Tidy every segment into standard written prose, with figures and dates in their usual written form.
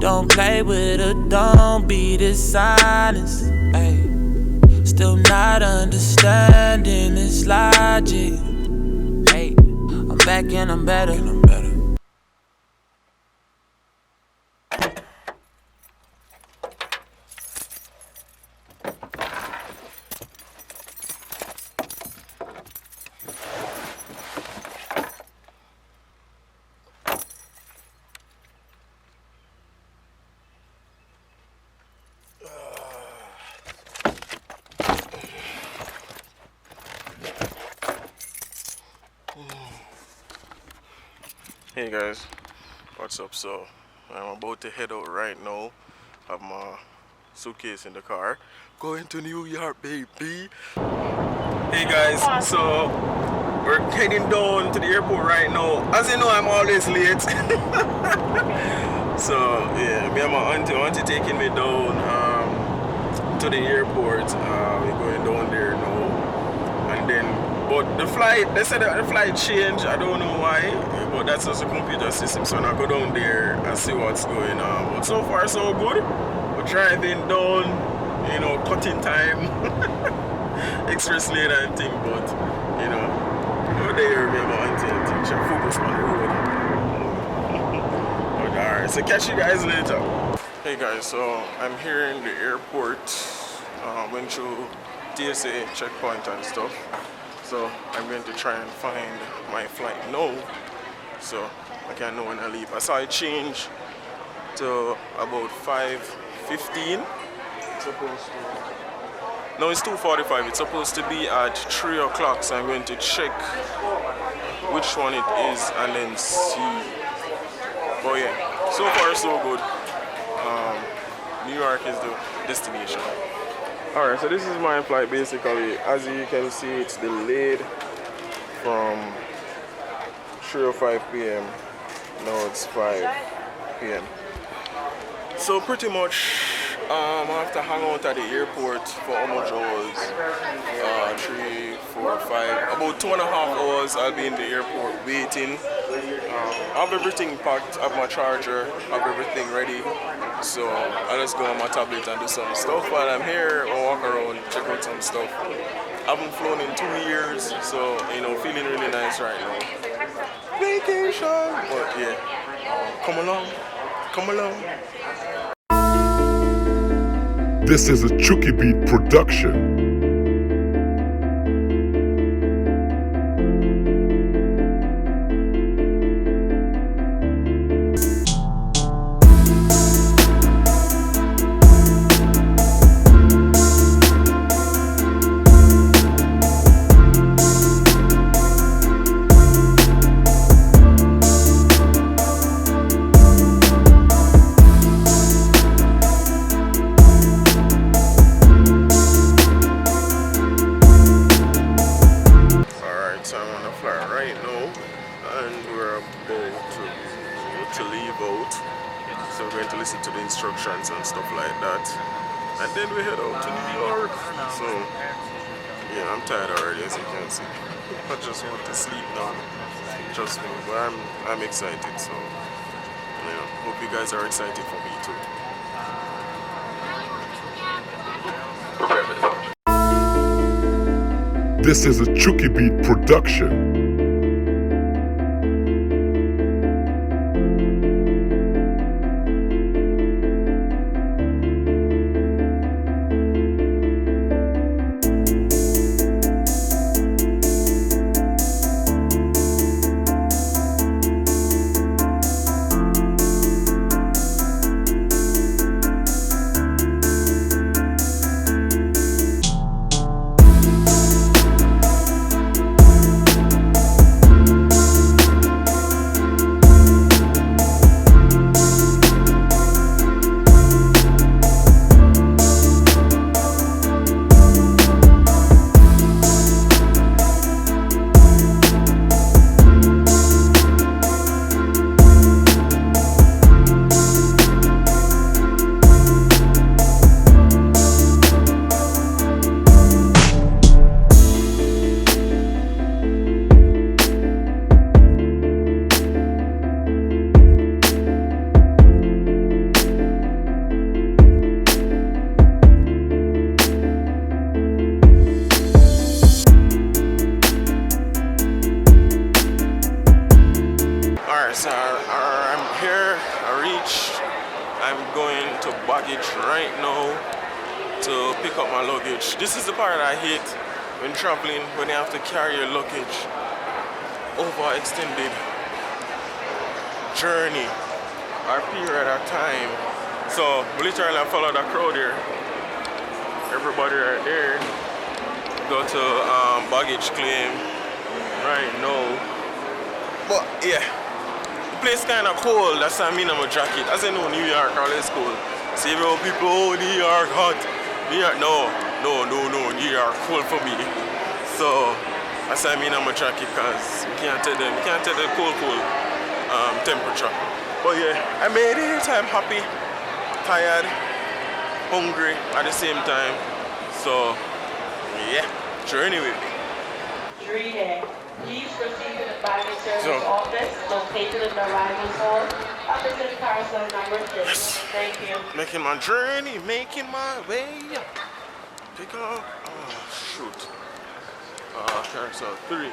Don't play with her, don't be dishonest. Ay. Still not understanding this logic. Ay. I'm back and I'm better. Hey guys, what's up? So I'm about to head out right now. Have my suitcase in the car, going to New York, baby. Hey guys, so we're heading down to the airport right now. As you know, I'm always late. So yeah, me and my auntie taking me down to the airport. We're going down there now, and then but the flight, they said that the flight changed. I don't know why, but that's just a computer system. So I go down there and see what's going on. But so far so good. We're driving down, you know, cutting time. Express lane and thing, but you know, over there me and my auntie and thing, she focus on the road. But alright, so catch you guys later. Hey guys, so I'm here in the airport. Went through TSA checkpoint and stuff. So I'm going to try and find my flight now, so I can know when I leave. I saw it change to about 5:15. It's supposed to. No, it's 2:45. It's supposed to be at 3 o'clock. So I'm going to check which one it is and then see. But yeah, so far so good. New York is the destination. Alright, so this is my flight basically. As you can see, it's delayed from 3:05 p.m. Now it's 5 p.m. So pretty much I have to hang out at the airport for how much hours? 3, 4, 5, about 2.5 hours I'll be in the airport waiting. I have everything packed, I have my charger, I have everything ready. So I'll just go on my tablet and do some stuff while I'm here, or walk around, check out some stuff. I haven't flown in 2 years, so you know, feeling really nice right now. Vacation! But yeah, come along. This is a Chucky Beat production. So we're going to listen to the instructions and stuff like that, and then we head out to New York. So yeah, I'm tired already, as you can see. I just want to sleep now, trust me. But I'm excited, so you know, hope you guys are excited for me too. This is a Chucky Beat production. Alright, so I'm here, I reached. I'm going to baggage right now to pick up my luggage. This is the part I hate when traveling, when you have to carry your luggage over extended journey or period of time. So literally I follow the crowd here. Everybody right there. Go to baggage claim right now. But yeah, the place kinda cold, that's why I mean I'm a jacket. As I know New York always cold. See how people, oh New York hot. New York, no, New York cold for me. So that's why I mean I'm a jacket, because you can't tell the cold temperature. But yeah, I made it. I'm happy, tired, hungry at the same time. So yeah, journey with me. Greeting. Please proceed to the baggage service office located in the arrivals hall, opposite carousel number 6. Thank you. Making my journey, making my way. Pick up. Oh shoot. Carousel 3. I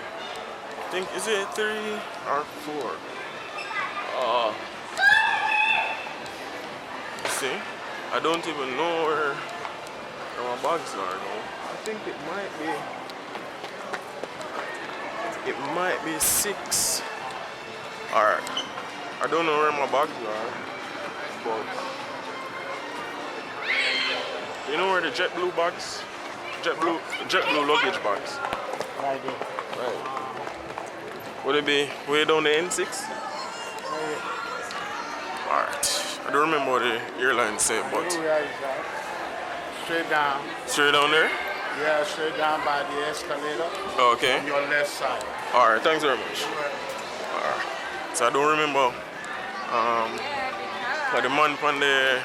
think, is it 3 or 4? See, I don't even know where my bags are now. I think it might be 6. Alright. I don't know where my bags are, but you know where the JetBlue bags? JetBlue luggage bags. Right there. Right. Would it be way down the N6? Alright. I don't remember what the airline said, but Straight down. Straight down there? Yeah, straight down by the escalator. Okay. On your left side. Alright, thanks very much. Alright. So I don't remember like the man from the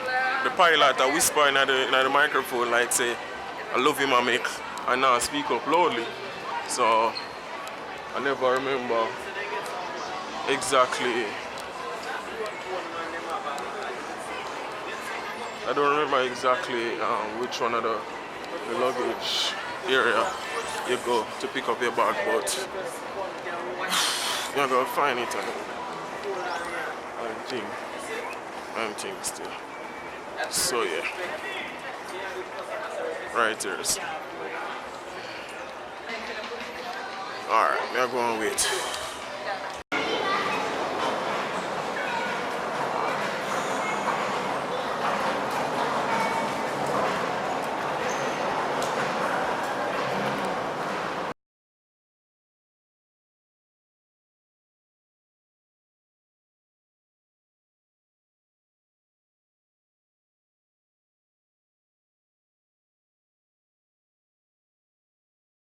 pilot that whisper in the microphone like say, I love you, my mate, and now speak up loudly. So I never remember exactly. I don't remember exactly which one of the luggage area you go to pick up your bag, but you're gonna find it. I'm think still. So yeah, right there. All right, we're going to wait.